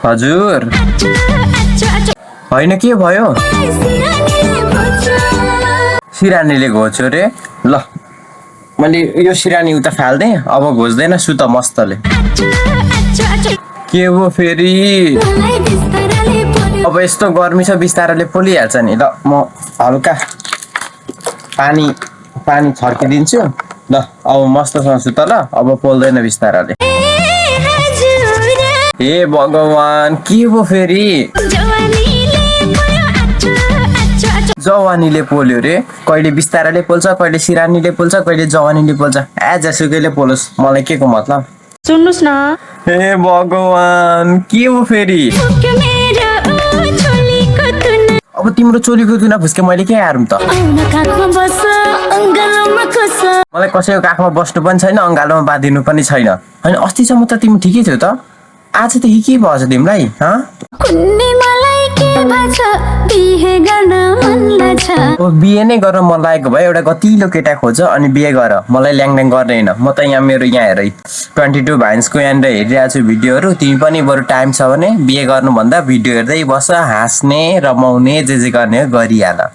हजुर होइन के भयो सिरानीले घोच्यो रे ल मैले यो सिरानी उता फाल्दै अब घोच्दैन सुत मस्तले के हो फेरि अब यस्तो गर्मी छ बिस्तारले पोलिहाल्छ नि ल म हल्का पानी छर्किदिन्छु ल अब मस्तसँग सुत ल अब पोल्दैन बिस्तारले हे भगवान के हो फेरि जवानीले पोल्यो रे कहिले बिस्तारले पोल्छ कहिले सिरानीले पोल्छ कहिले जवानीले पोल्छ जसुकैले पोलोस् मलाई के को मतलब सुन्नुस् न हे भगवान के हो फेरि अब तिम्रो चोलीको तुना फुस्के मैले के हारौँ त मलाई कसैको काखमा बस्नु पनि छैन अङ्गालोमा बाँधिनु पनि छैन होइन अस्तिसम्म त तिमी ठिकै थियो त आजदेखि के भएछ तिमीलाई बिहे नै गर्न मन लागेको भए एउटा गतिलो केटा खोज अनि बिहे गर मलाई ल्याङल्याङ गर्ने होइन म त यहाँ मेरो यहाँ हेरै 22 भाइन्सको यहाँनिर हेरिरहेको छु भिडियोहरू तिमी पनि बरु टाइम छ भने बिहे गर्नुभन्दा भिडियो हेर्दै बस हाँस्ने रमाउने जे गर्ने गरिहाल